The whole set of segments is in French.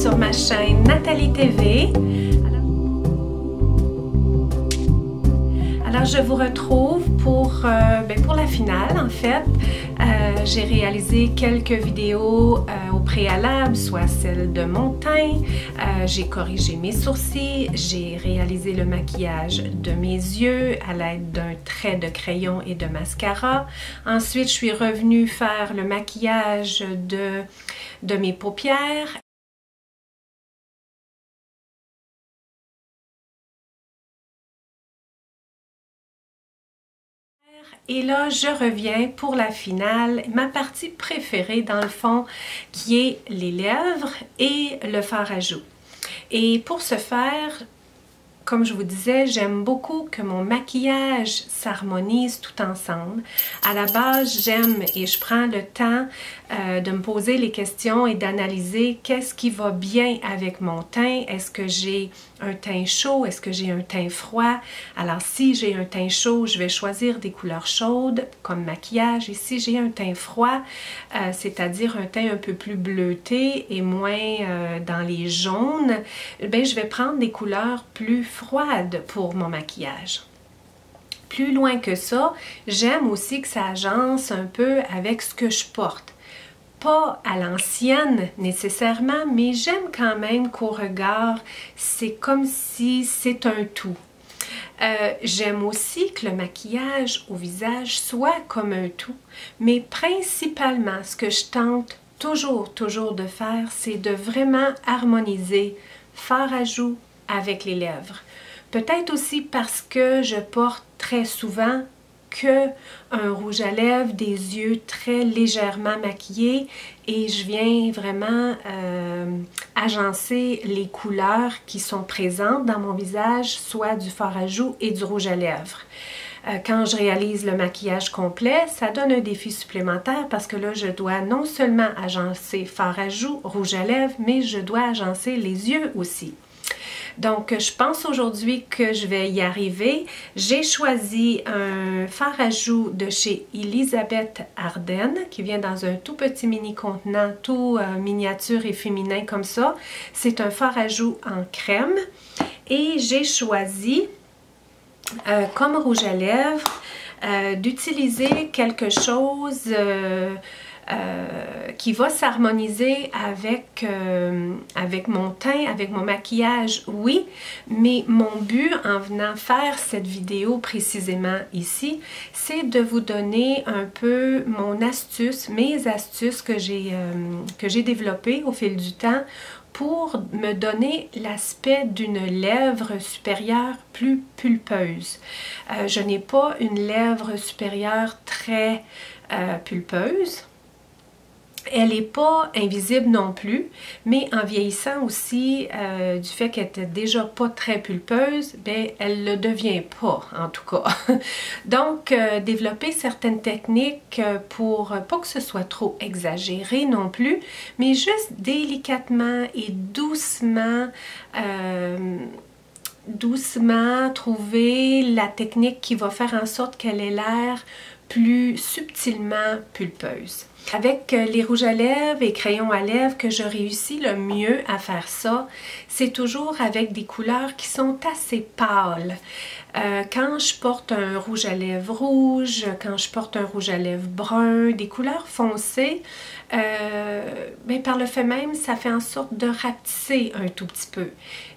sur ma chaîne Nathalie TV. Alors je vous retrouve pour la finale en fait. J'ai réalisé quelques vidéos au préalable, soit celle de mon teint, j'ai corrigé mes sourcils, j'ai réalisé le maquillage de mes yeux à l'aide d'un trait de crayon et de mascara. Ensuite, je suis revenue faire le maquillage de mes paupières. Et là, je reviens pour la finale, ma partie préférée dans le fond, qui est les lèvres et le fard à joues. Et pour ce faire, comme je vous disais, j'aime beaucoup que mon maquillage s'harmonise tout ensemble. À la base, j'aime et je prends le temps de me poser les questions et d'analyser qu'est-ce qui va bien avec mon teint. Est-ce que j'ai un teint chaud? Est-ce que j'ai un teint froid? Alors, si j'ai un teint chaud, je vais choisir des couleurs chaudes comme maquillage. Et si j'ai un teint froid, c'est-à-dire un teint un peu plus bleuté et moins dans les jaunes, ben, je vais prendre des couleurs plus froides pour mon maquillage. Plus loin que ça, j'aime aussi que ça agence un peu avec ce que je porte. Pas à l'ancienne nécessairement, mais j'aime quand même qu'au regard, c'est comme si c'est un tout. J'aime aussi que le maquillage au visage soit comme un tout, mais principalement, ce que je tente toujours de faire, c'est de vraiment harmoniser fard à joues avec les lèvres. Peut-être aussi parce que je porte très souvent que un rouge à lèvres, des yeux très légèrement maquillés et je viens vraiment agencer les couleurs qui sont présentes dans mon visage, soit du fard à joues et du rouge à lèvres. Quand je réalise le maquillage complet, ça donne un défi supplémentaire parce que là, je dois non seulement agencer fard à joues, rouge à lèvres, mais je dois agencer les yeux aussi. Donc, je pense aujourd'hui que je vais y arriver. J'ai choisi un fard à joues de chez Elisabeth Arden qui vient dans un tout petit mini contenant, tout miniature et féminin comme ça. C'est un fard à joues en crème et j'ai choisi comme rouge à lèvres d'utiliser quelque chose qui va s'harmoniser avec mon teint, avec mon maquillage, oui, mais mon but en venant faire cette vidéo précisément ici, c'est de vous donner un peu mon astuce, mes astuces que j'ai développées au fil du temps pour me donner l'aspect d'une lèvre supérieure plus pulpeuse. Je n'ai pas une lèvre supérieure très pulpeuse. Elle n'est pas invisible non plus, mais en vieillissant aussi, du fait qu'elle était déjà pas très pulpeuse, ben elle ne le devient pas en tout cas. Donc, développer certaines techniques pour pas que ce soit trop exagéré non plus, mais juste délicatement et doucement trouver la technique qui va faire en sorte qu'elle ait l'air plus subtilement pulpeuse. Avec les rouges à lèvres et crayons à lèvres que je réussis le mieux à faire ça, c'est toujours avec des couleurs qui sont assez pâles. Quand je porte un rouge à lèvres rouge, quand je porte un rouge à lèvres brun, des couleurs foncées, ben par le fait même, ça fait en sorte de rapetisser un tout petit peu.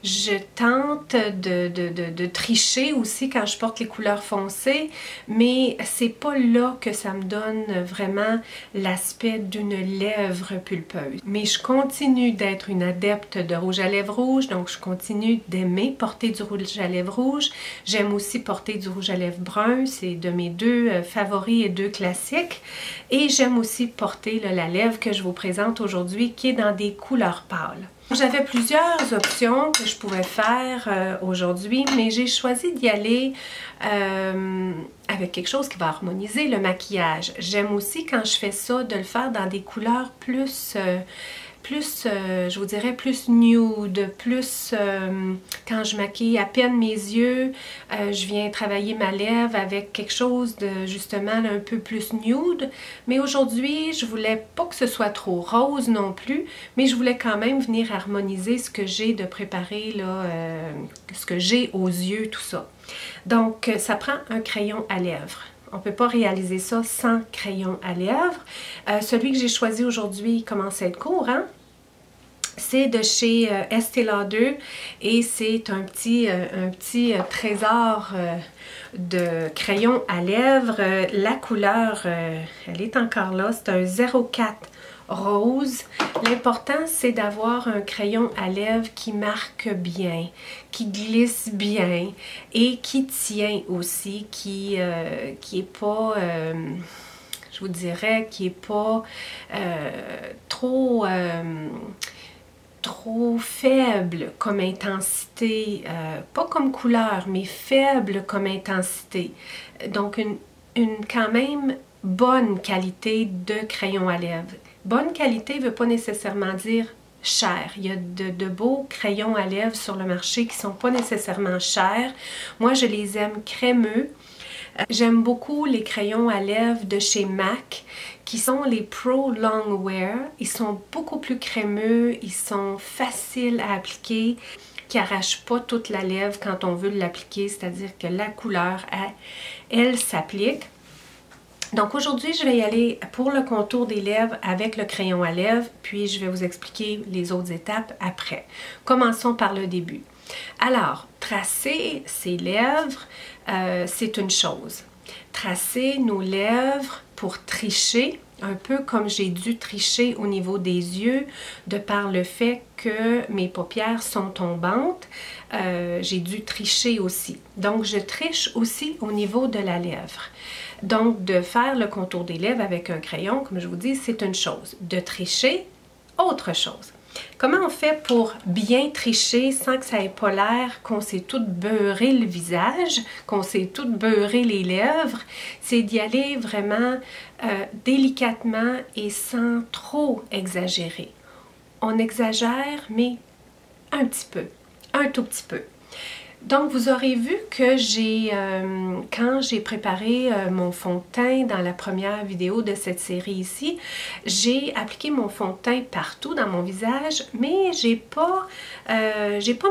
Je tente de tricher aussi quand je porte les couleurs foncées, mais c'est pas là que ça me donne vraiment l'aspect d'une lèvre pulpeuse. Mais je continue d'être une adepte de rouge à lèvres rouge, donc je continue d'aimer porter du rouge à lèvres rouge. J'aime aussi porter du rouge à lèvres brun, c'est de mes deux favoris et deux classiques. Et j'aime aussi porter la lèvre que je vous présente aujourd'hui qui est dans des couleurs pâles. J'avais plusieurs options que je pouvais faire aujourd'hui, mais j'ai choisi d'y aller avec quelque chose qui va harmoniser le maquillage. J'aime aussi quand je fais ça de le faire dans des couleurs plus je vous dirais, plus nude, plus quand je maquille à peine mes yeux, je viens travailler ma lèvre avec quelque chose de justement un peu plus nude. Mais aujourd'hui, je voulais pas que ce soit trop rose non plus, mais je voulais quand même venir harmoniser ce que j'ai de préparé, là, ce que j'ai aux yeux, tout ça. Donc, ça prend un crayon à lèvres. On ne peut pas réaliser ça sans crayon à lèvres. Celui que j'ai choisi aujourd'hui commence à être court, hein? C'est de chez Estée Lauder et c'est un petit trésor de crayon à lèvres. La couleur, elle est encore là, c'est un 04 rose. L'important, c'est d'avoir un crayon à lèvres qui marque bien, qui glisse bien et qui tient aussi, qui est pas, je vous dirais, qui est pas trop faible comme intensité, pas comme couleur, mais faible comme intensité. Donc, une quand même bonne qualité de crayon à lèvres. Bonne qualité ne veut pas nécessairement dire cher. Il y a de beaux crayons à lèvres sur le marché qui ne sont pas nécessairement chers. Moi, je les aime crémeux. J'aime beaucoup les crayons à lèvres de chez MAC qui sont les Pro Longwear. Ils sont beaucoup plus crémeux, ils sont faciles à appliquer, qui n'arrachent pas toute la lèvre quand on veut l'appliquer, c'est-à-dire que la couleur, elle s'applique. Donc aujourd'hui, je vais y aller pour le contour des lèvres avec le crayon à lèvres, puis je vais vous expliquer les autres étapes après. Commençons par le début. Alors, tracer ses lèvres, c'est une chose. Tracer nos lèvres pour tricher, un peu comme j'ai dû tricher au niveau des yeux, de par le fait que mes paupières sont tombantes, j'ai dû tricher aussi. Donc, je triche aussi au niveau de la lèvre. Donc, de faire le contour des lèvres avec un crayon, comme je vous dis, c'est une chose. De tricher, autre chose. Comment on fait pour bien tricher sans que ça ait pas l'air qu'on s'est tout beurré le visage, qu'on s'est tout beurré les lèvres? C'est d'y aller vraiment délicatement et sans trop exagérer. On exagère, mais un petit peu, un tout petit peu. Donc, vous aurez vu que quand j'ai préparé mon fond de teint dans la première vidéo de cette série ici, j'ai appliqué mon fond de teint partout dans mon visage, mais j'ai pas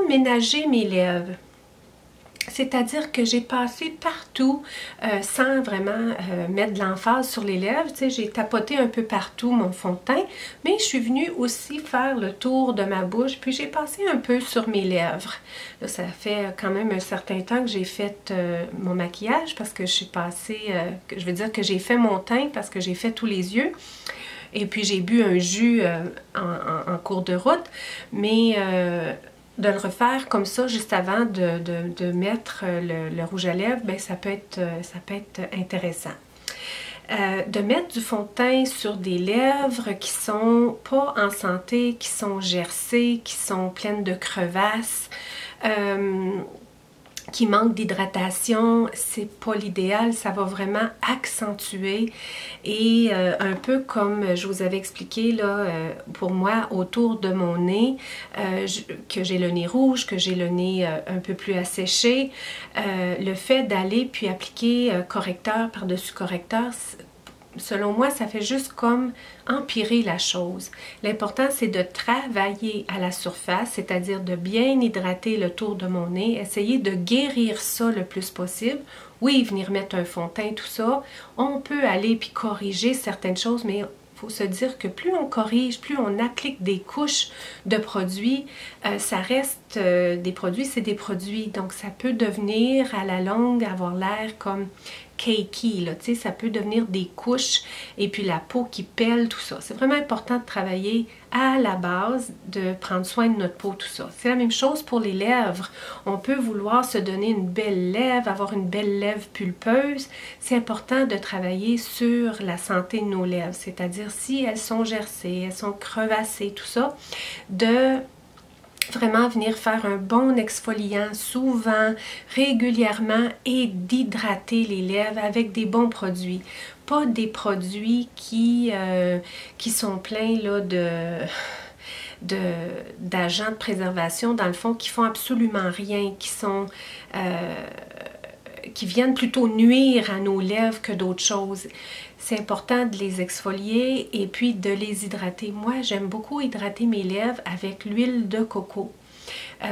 ménagé mes lèvres. C'est-à-dire que j'ai passé partout sans vraiment mettre de l'emphase sur les lèvres. Tu sais, j'ai tapoté un peu partout mon fond de teint, mais je suis venue aussi faire le tour de ma bouche, puis j'ai passé un peu sur mes lèvres. Là, ça fait quand même un certain temps que j'ai fait mon maquillage parce que je suis passée, je veux dire que j'ai fait mon teint parce que j'ai fait tous les yeux. Et puis j'ai bu un jus en cours de route, mais de le refaire comme ça juste avant de mettre le rouge à lèvres, ben, ça peut être intéressant. De mettre du fond de teint sur des lèvres qui sont pas en santé, qui sont gercées, qui sont pleines de crevasses, qui manquent d'hydratation, c'est pas l'idéal, ça va vraiment accentuer et un peu comme je vous avais expliqué là, pour moi autour de mon nez, que j'ai le nez rouge, que j'ai le nez un peu plus asséché, le fait d'aller puis appliquer correcteur par-dessus correcteur, selon moi, ça fait juste comme empirer la chose. L'important, c'est de travailler à la surface, c'est-à-dire de bien hydrater le tour de mon nez, essayer de guérir ça le plus possible. Oui, venir mettre un fond de teint, tout ça. On peut aller puis corriger certaines choses, mais il faut se dire que plus on corrige, plus on applique des couches de produits, ça reste des produits, c'est des produits. Donc, ça peut devenir à la longue avoir l'air comme cakey, là, tu sais, ça peut devenir des couches et puis la peau qui pèle, tout ça. C'est vraiment important de travailler à la base, de prendre soin de notre peau, tout ça. C'est la même chose pour les lèvres. On peut vouloir se donner une belle lèvre, avoir une belle lèvre pulpeuse. C'est important de travailler sur la santé de nos lèvres, c'est-à-dire si elles sont gercées, elles sont crevassées, tout ça, de vraiment venir faire un bon exfoliant souvent, régulièrement et d'hydrater les lèvres avec des bons produits. Pas des produits qui sont pleins là, d'agents de préservation, dans le fond, qui font absolument rien, qui viennent plutôt nuire à nos lèvres que d'autres choses. C'est important de les exfolier et puis de les hydrater. Moi, j'aime beaucoup hydrater mes lèvres avec l'huile de coco.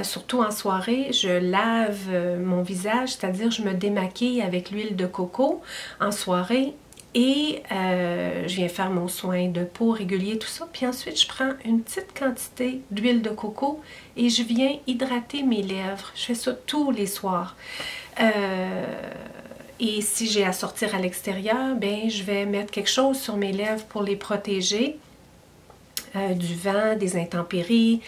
Surtout en soirée, je lave mon visage, c'est-à-dire je me démaquille avec l'huile de coco en soirée et je viens faire mon soin de peau régulier, tout ça. Puis ensuite, je prends une petite quantité d'huile de coco et je viens hydrater mes lèvres. Je fais ça tous les soirs. Et si j'ai à sortir à l'extérieur, ben je vais mettre quelque chose sur mes lèvres pour les protéger. Du vent, des intempéries,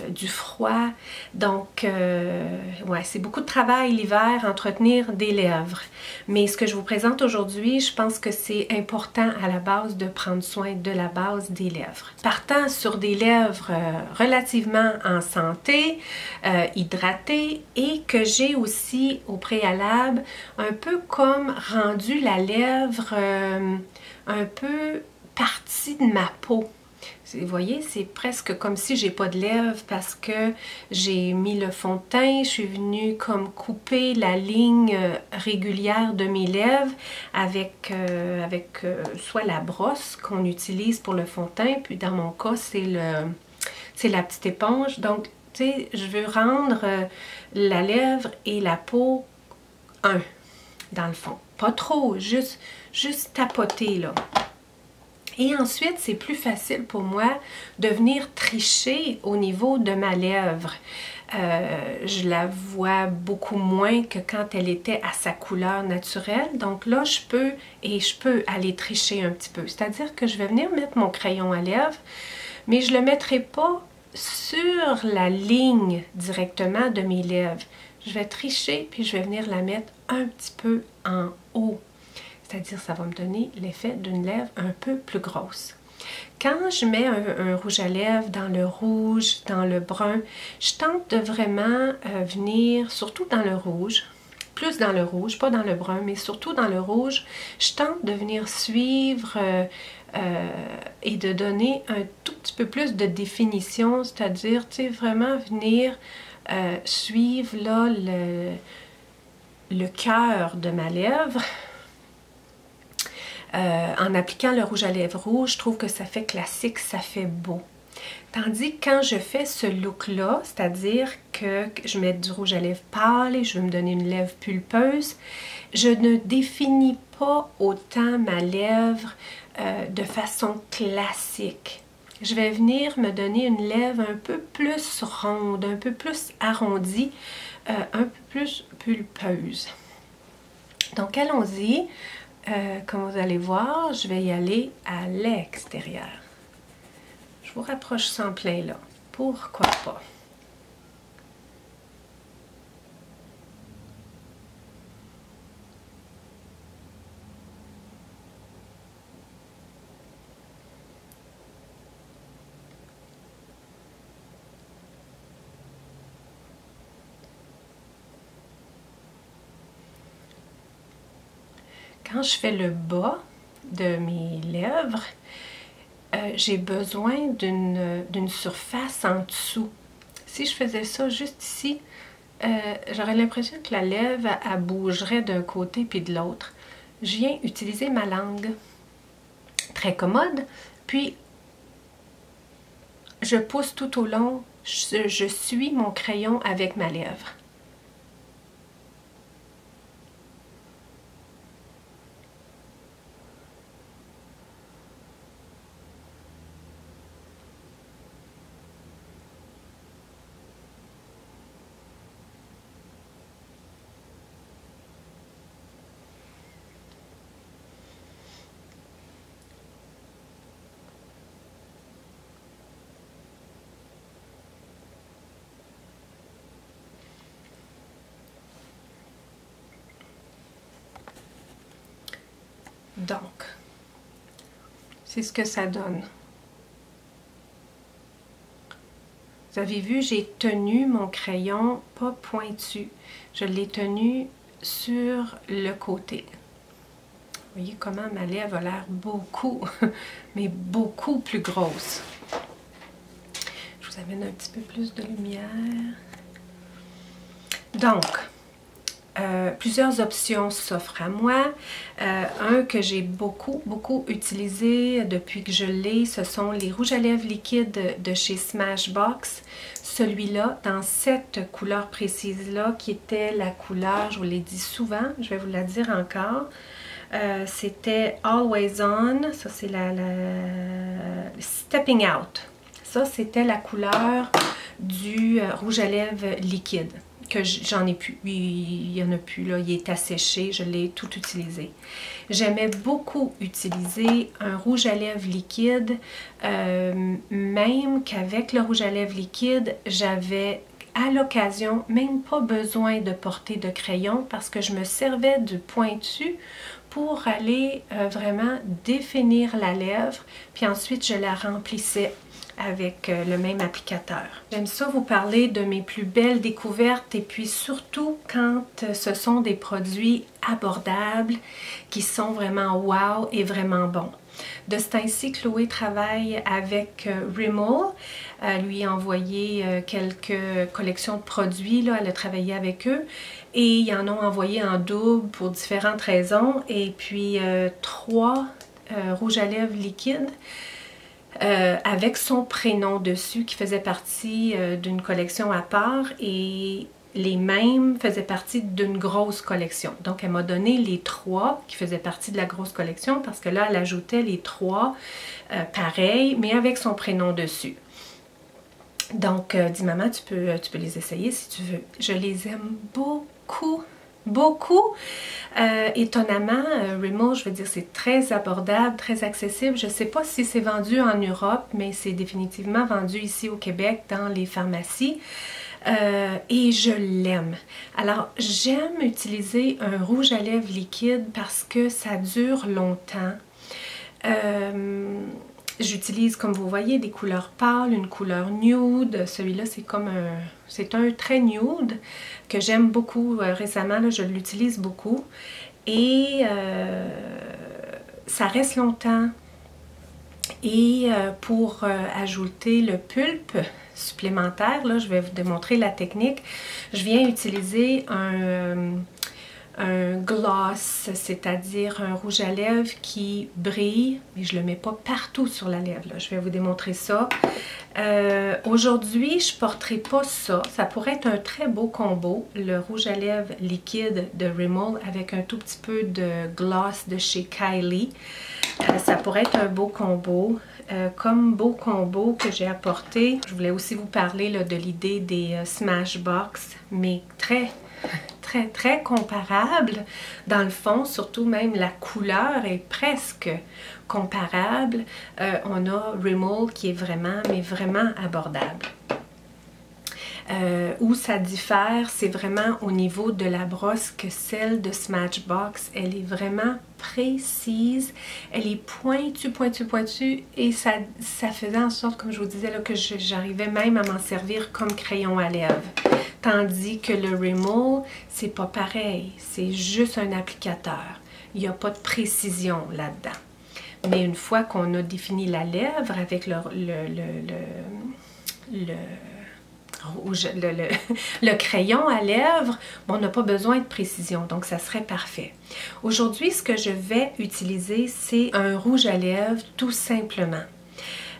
du froid. Donc, ouais, c'est beaucoup de travail l'hiver, entretenir des lèvres. Mais ce que je vous présente aujourd'hui, je pense que c'est important à la base de prendre soin de la base des lèvres. Partant sur des lèvres relativement en santé, hydratées, et que j'ai aussi au préalable un peu comme rendu la lèvre un peu partie de ma peau. Vous voyez, c'est presque comme si j'ai pas de lèvres parce que j'ai mis le fond de teint, je suis venue comme couper la ligne régulière de mes lèvres avec soit la brosse qu'on utilise pour le fond de teint, puis dans mon cas, c'est la petite éponge. Donc, tu sais, je veux rendre la lèvre et la peau un, dans le fond. Pas trop, juste tapoter, là. Et ensuite, c'est plus facile pour moi de venir tricher au niveau de ma lèvre. Je la vois beaucoup moins que quand elle était à sa couleur naturelle. Donc là, je peux aller tricher un petit peu. C'est-à-dire que je vais venir mettre mon crayon à lèvres, mais je ne le mettrai pas sur la ligne directement de mes lèvres. Je vais tricher, puis je vais venir la mettre un petit peu en haut. C'est-à-dire ça va me donner l'effet d'une lèvre un peu plus grosse. Quand je mets un rouge à lèvres dans le rouge, dans le brun, je tente de vraiment venir, surtout dans le rouge, plus dans le rouge, pas dans le brun, mais surtout dans le rouge, je tente de venir suivre et de donner un tout petit peu plus de définition, c'est-à-dire, tu sais, vraiment venir suivre là le cœur de ma lèvre. En appliquant le rouge à lèvres rouge, je trouve que ça fait classique, ça fait beau. Tandis que quand je fais ce look-là, c'est-à-dire que je mets du rouge à lèvres pâle et je veux me donner une lèvre pulpeuse, je ne définis pas autant ma lèvre de façon classique. Je vais venir me donner une lèvre un peu plus ronde, un peu plus arrondie, un peu plus pulpeuse. Donc allons-y. Comme vous allez voir, je vais y aller à l'extérieur. Je vous rapproche ça en plein là. Pourquoi pas? Quand je fais le bas de mes lèvres, j'ai besoin d'une surface en dessous. Si je faisais ça juste ici, j'aurais l'impression que la lèvre, elle bougerait d'un côté puis de l'autre. Je viens utiliser ma langue. Très commode. Puis, je pousse tout au long. Je suis mon crayon avec ma lèvre. Donc, c'est ce que ça donne. Vous avez vu, j'ai tenu mon crayon pas pointu. Je l'ai tenu sur le côté. Vous voyez comment ma lèvre a l'air beaucoup, mais beaucoup plus grosse. vous amène un petit peu plus de lumière. Donc, plusieurs options s'offrent à moi. Un que j'ai beaucoup utilisé depuis que je l'ai, ce sont les rouges à lèvres liquides de chez Smashbox. Celui-là, dans cette couleur précise-là, qui était la couleur, je vous l'ai dit souvent, je vais vous la dire encore, c'était Always On, ça c'est la Stepping Out. Ça, c'était la couleur du rouge à lèvres liquide. Que j'en ai plus, il n'y en a plus là, il est asséché, je l'ai tout utilisé. J'aimais beaucoup utiliser un rouge à lèvres liquide, même qu'avec le rouge à lèvres liquide, j'avais à l'occasion même pas besoin de porter de crayon parce que je me servais du pointu pour aller vraiment définir la lèvre, puis ensuite je la remplissais avec le même applicateur. J'aime ça vous parler de mes plus belles découvertes et puis surtout quand ce sont des produits abordables qui sont vraiment wow et vraiment bons. De ce temps-ci, Chloé travaille avec Rimmel. Elle lui a envoyé quelques collections de produits. Là. Elle a travaillé avec eux et ils en ont envoyé en double pour différentes raisons. Et puis 3 rouges à lèvres liquides. Avec son prénom dessus qui faisait partie d'une collection à part et les mêmes faisaient partie d'une grosse collection. Donc elle m'a donné les 3 qui faisaient partie de la grosse collection parce que là elle ajoutait les 3 pareils mais avec son prénom dessus. Donc dis maman tu peux les essayer si tu veux. Je les aime beaucoup. Étonnamment, Rimmel, je veux dire, c'est très abordable, très accessible. Je ne sais pas si c'est vendu en Europe, mais c'est définitivement vendu ici au Québec dans les pharmacies. Et je l'aime. Alors, j'aime utiliser un rouge à lèvres liquide parce que ça dure longtemps. J'utilise, comme vous voyez, des couleurs pâles, une couleur nude. Celui-là, c'est un très nude que j'aime beaucoup. Récemment, là, je l'utilise beaucoup. Et ça reste longtemps. Et pour ajouter le pulpe supplémentaire, là, je vais vous démontrer la technique. Je viens utiliser un gloss, c'est-à-dire un rouge à lèvres qui brille, mais je ne le mets pas partout sur la lèvre. Là. Je vais vous démontrer ça. Aujourd'hui, je ne porterai pas ça. Ça pourrait être un très beau combo, le rouge à lèvres liquide de Rimmel avec un tout petit peu de gloss de chez Kylie. Ça pourrait être un beau combo. Comme beau combo que j'ai apporté, je voulais aussi vous parler là, de l'idée des Smashbox, mais très comparable. Dans le fond, surtout même la couleur est presque comparable. On a Rimmel qui est vraiment, mais vraiment abordable. Où ça diffère, c'est vraiment au niveau de la brosse que celle de Smashbox. Elle est vraiment précise, elle est pointue et ça faisait en sorte, comme je vous disais, là, que j'arrivais même à m'en servir comme crayon à lèvres. Tandis que le Rimmel, c'est pas pareil, c'est juste un applicateur. Il n'y a pas de précision là-dedans. Mais une fois qu'on a défini la lèvre avec le crayon à lèvres, bon, on n'a pas besoin de précision, donc ça serait parfait. Aujourd'hui, ce que je vais utiliser, c'est un rouge à lèvres tout simplement.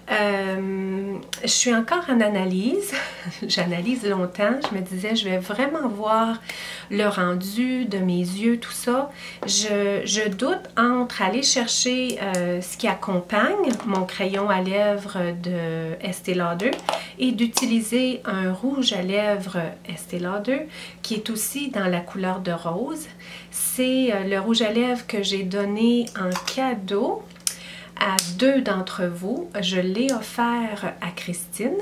Je suis encore en analyse, j'analyse longtemps, je me disais je vais vraiment voir le rendu de mes yeux, tout ça. Je doute entre aller chercher ce qui accompagne mon crayon à lèvres de Estée Lauder et d'utiliser un rouge à lèvres Estée Lauder qui est aussi dans la couleur de rose. C'est le rouge à lèvres que j'ai donné en cadeau à 2 d'entre vous. Je l'ai offert à Christine,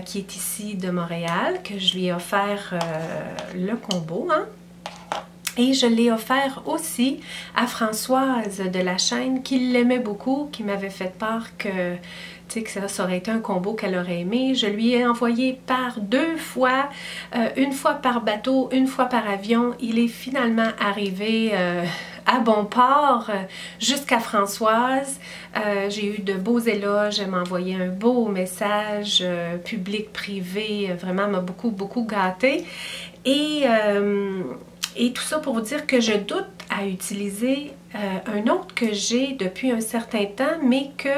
qui est ici de Montréal, que je lui ai offert le combo, hein? Et je l'ai offert aussi à Françoise de la chaîne, qui l'aimait beaucoup, qui m'avait fait part que, ça aurait été un combo qu'elle aurait aimé. Je lui ai envoyé par 2 fois, une fois par bateau, une fois par avion. Il est finalement arrivé à à bon port jusqu'à Françoise. J'ai eu de beaux éloges, elle m'a envoyé un beau message public, privé, vraiment m'a beaucoup gâtée. Et tout ça pour vous dire que je doute à utiliser un autre que j'ai depuis un certain temps, mais que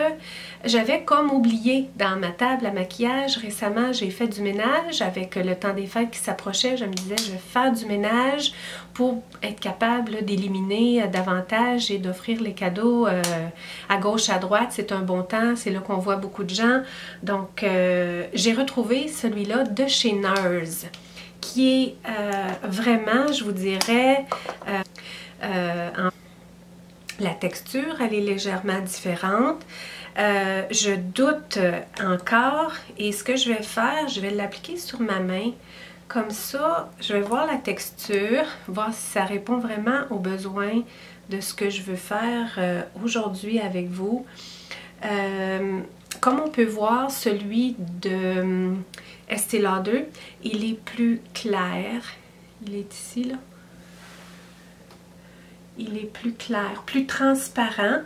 j'avais comme oublié dans ma table à maquillage. Récemment, j'ai fait du ménage avec le temps des fêtes qui s'approchait. Je me disais, je vais faire du ménage pour être capable d'éliminer davantage et d'offrir les cadeaux à gauche, à droite. C'est un bon temps, c'est là qu'on voit beaucoup de gens. Donc, j'ai retrouvé celui-là de chez Nars, qui est vraiment, je vous dirais, la texture, elle est légèrement différente. Je doute encore et ce que je vais faire, je vais l'appliquer sur ma main. Comme ça, je vais voir la texture, voir si ça répond vraiment aux besoins de ce que je veux faire aujourd'hui avec vous. Comme on peut voir, celui de Estée Lauder, il est plus clair. Il est ici, là. Il est plus clair, plus transparent.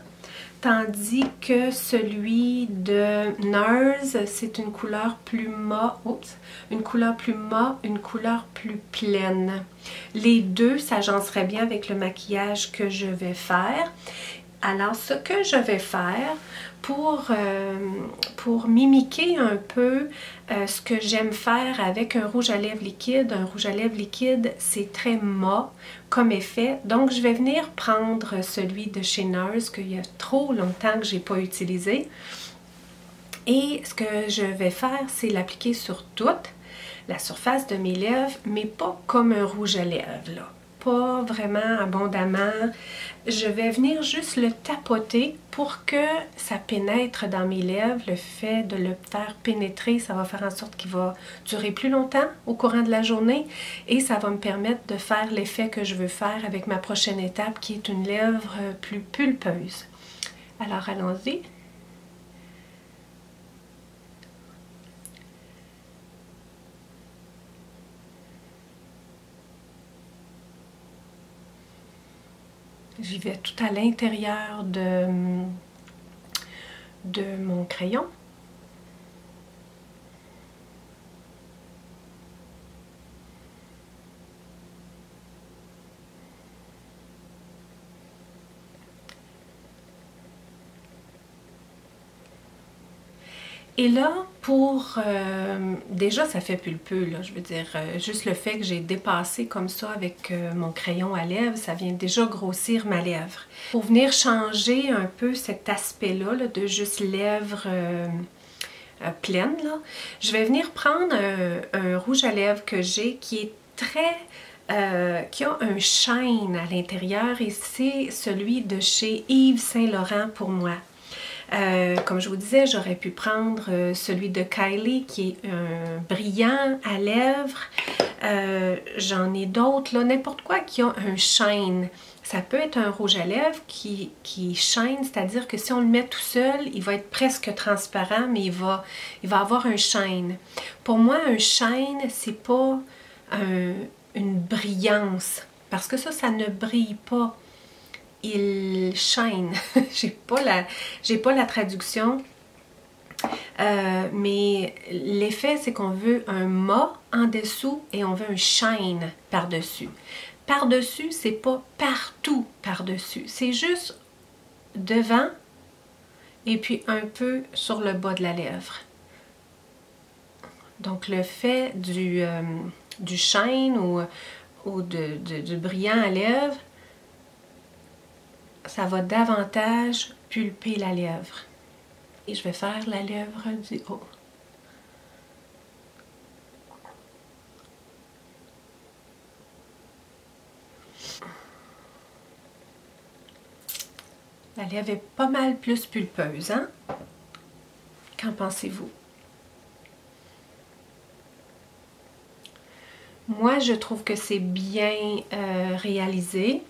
Tandis que celui de Nars, c'est une couleur plus mat, une couleur plus mat, une couleur plus pleine. Les deux s'agenceraient bien avec le maquillage que je vais faire. Alors, ce que je vais faire pour mimiquer un peu ce que j'aime faire avec un rouge à lèvres liquide. Un rouge à lèvres liquide, c'est très mat comme effet. Donc, je vais venir prendre celui de chez Nars qu'il y a trop longtemps que je n'ai pas utilisé. Et ce que je vais faire, c'est l'appliquer sur toute la surface de mes lèvres, mais pas comme un rouge à lèvres, là. Pas vraiment abondamment. Je vais venir juste le tapoter pour que ça pénètre dans mes lèvres. Le fait de le faire pénétrer, ça va faire en sorte qu'il va durer plus longtemps au courant de la journée et ça va me permettre de faire l'effet que je veux faire avec ma prochaine étape qui est une lèvre plus pulpeuse. Alors allons-y. J'y vais tout à l'intérieur de mon crayon. Et là, déjà ça fait pulpeux, là, je veux dire, juste le fait que j'ai dépassé comme ça avec mon crayon à lèvres, ça vient déjà grossir ma lèvre. Pour venir changer un peu cet aspect-là, là, de juste lèvres pleines, là, je vais venir prendre un rouge à lèvres que j'ai qui est qui a un shine à l'intérieur et c'est celui de chez Yves Saint Laurent pour moi. Comme je vous disais, j'aurais pu prendre celui de Kylie qui est un brillant à lèvres. J'en ai d'autres, là, n'importe quoi qui a un shine. Ça peut être un rouge à lèvres qui shine, c'est-à-dire que si on le met tout seul, il va être presque transparent, mais il va avoir un shine. Pour moi, un shine, c'est pas une brillance, parce que ça ne brille pas. Il shine. j'ai pas la traduction. Mais l'effet, c'est qu'on veut un mat en dessous et on veut un shine par-dessus. Par-dessus, c'est pas partout par-dessus. C'est juste devant et puis un peu sur le bas de la lèvre. Donc le fait du shine ou du brillant à lèvres, ça va davantage pulper la lèvre. Et je vais faire la lèvre du haut. La lèvre est pas mal plus pulpeuse, hein? Qu'en pensez-vous? Moi, je trouve que c'est bien réalisé.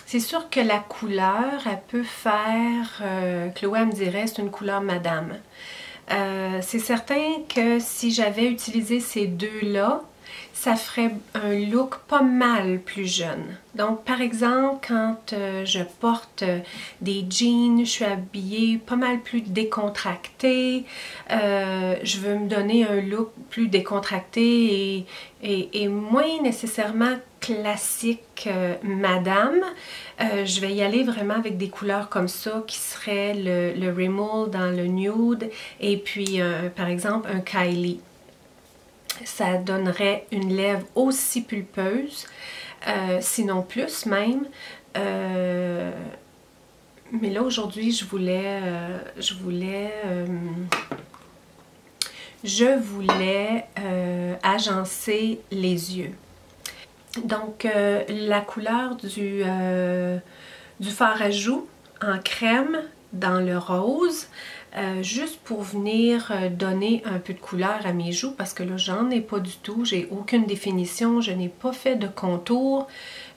C'est sûr que la couleur, elle peut faire, Chloé me dirait, c'est une couleur madame. C'est certain que si j'avais utilisé ces deux-là, ça ferait un look pas mal plus jeune. Donc par exemple, quand je porte des jeans, je suis habillée pas mal plus décontractée, je veux me donner un look plus décontracté et moins nécessairement classique madame. Je vais y aller vraiment avec des couleurs comme ça qui serait le Rimmel dans le nude et puis par exemple un Kylie. Ça donnerait une lèvre aussi pulpeuse, sinon plus même. Mais là aujourd'hui je voulais agencer les yeux. Donc la couleur du fard à joues en crème dans le rose, juste pour venir donner un peu de couleur à mes joues parce que là j'en ai pas du tout, j'ai aucune définition, je n'ai pas fait de contour,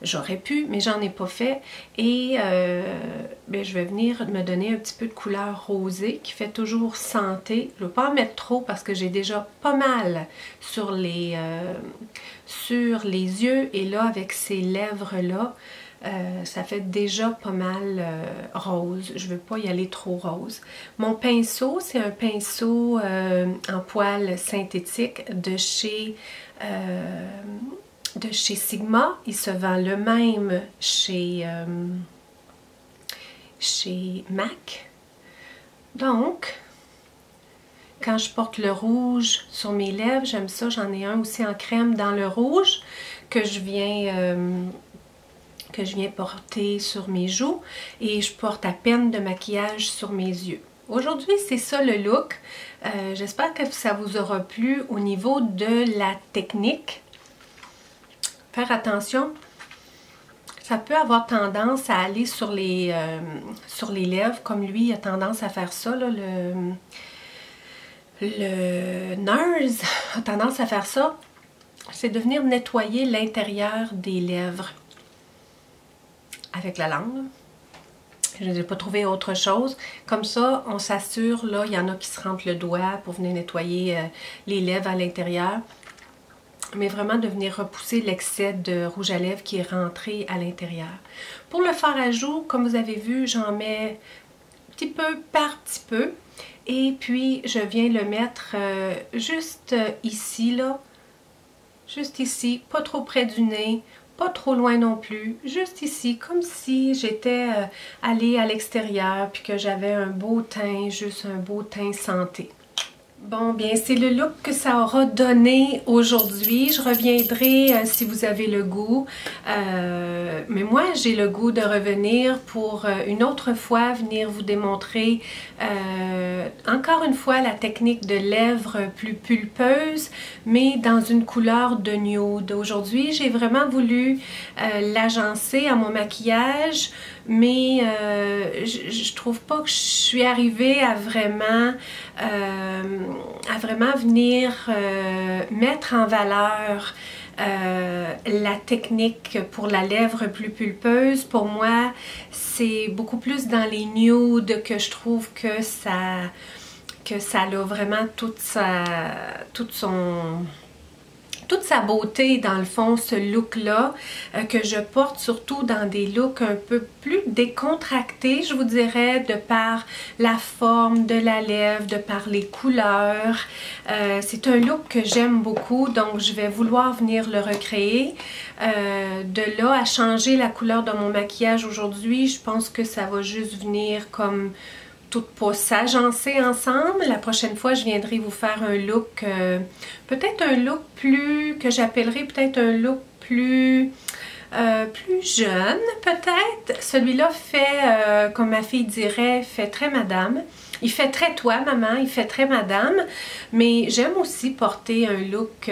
j'aurais pu mais j'en ai pas fait et ben, je vais venir me donner un petit peu de couleur rosée qui fait toujours santé. Je ne vais pas en mettre trop parce que j'ai déjà pas mal sur les yeux et là avec ces lèvres là ça fait déjà pas mal rose. Je veux pas y aller trop rose. Mon pinceau, c'est un pinceau en poil synthétique de chez Sigma. Il se vend le même chez MAC. Donc, quand je porte le rouge sur mes lèvres, j'aime ça. J'en ai un aussi en crème dans le rouge que je viens porter sur mes joues et je porte à peine de maquillage sur mes yeux. Aujourd'hui, c'est ça le look. J'espère que ça vous aura plu au niveau de la technique. Faire attention, ça peut avoir tendance à aller sur les lèvres, comme lui a tendance à faire ça, là, le NARS a tendance à faire ça. C'est de venir nettoyer l'intérieur des lèvres avec la langue. Je n'ai pas trouvé autre chose. Comme ça, on s'assure, là, il y en a qui se rentrent le doigt pour venir nettoyer les lèvres à l'intérieur. Mais vraiment de venir repousser l'excès de rouge à lèvres qui est rentré à l'intérieur. Pour le fard à joues, comme vous avez vu, j'en mets petit peu par petit peu. Et puis, je viens le mettre juste ici, là. Juste ici, pas trop près du nez. Pas trop loin non plus, juste ici, comme si j'étais allée à l'extérieur puis que j'avais un beau teint, juste un beau teint santé. Bon, bien, c'est le look que ça aura donné aujourd'hui. Je reviendrai si vous avez le goût. Mais moi, j'ai le goût de revenir pour une autre fois, venir vous démontrer encore une fois la technique de lèvres plus pulpeuses, mais dans une couleur de nude. Aujourd'hui, j'ai vraiment voulu l'agencer à mon maquillage, mais je trouve pas que je suis arrivée à vraiment venir mettre en valeur la technique pour la lèvre plus pulpeuse. Pour moi, c'est beaucoup plus dans les nudes que je trouve que ça a vraiment toute sa beauté dans le fond, ce look-là, que je porte surtout dans des looks un peu plus décontractés, je vous dirais, de par la forme de la lèvre, de par les couleurs. C'est un look que j'aime beaucoup, donc je vais vouloir venir le recréer. De là à changer la couleur de mon maquillage aujourd'hui, je pense que ça va juste venir comme tout pas s'agencer ensemble. La prochaine fois, je viendrai vous faire un look, peut-être un look plus, que j'appellerai peut-être un look plus jeune, peut-être. Celui-là fait, comme ma fille dirait, fait très madame. Il fait très toi, maman, il fait très madame, mais j'aime aussi porter un look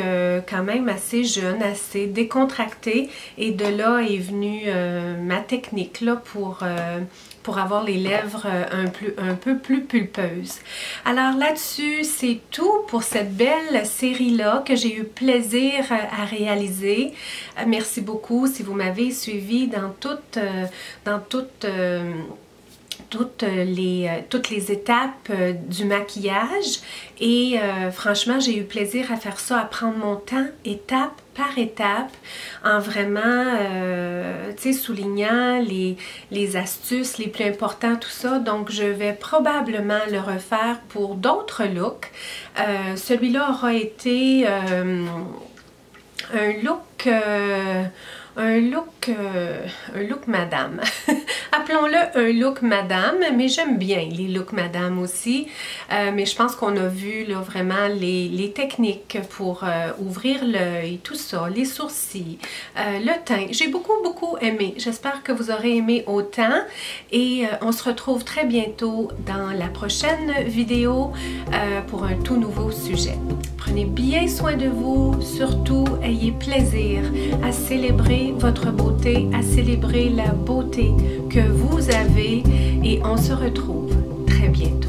quand même assez jeune, assez décontracté, et de là est venue ma technique là pour avoir les lèvres un peu plus pulpeuses. Alors là-dessus, c'est tout pour cette belle série-là que j'ai eu plaisir à réaliser. Merci beaucoup si vous m'avez suivi dans toute toutes les étapes du maquillage et franchement j'ai eu plaisir à faire ça, à prendre mon temps étape par étape en vraiment soulignant les astuces les plus importantes, tout ça. Donc je vais probablement le refaire pour d'autres looks. Celui-là aura été un look madame. Appelons-le un look madame, mais j'aime bien les looks madame aussi. Mais je pense qu'on a vu là, vraiment les techniques pour ouvrir l'œil, tout ça, les sourcils, le teint. J'ai beaucoup aimé. J'espère que vous aurez aimé autant. Et on se retrouve très bientôt dans la prochaine vidéo pour un tout nouveau sujet. Prenez bien soin de vous, surtout ayez plaisir à célébrer votre beauté, à célébrer la beauté que vous avez et on se retrouve très bientôt.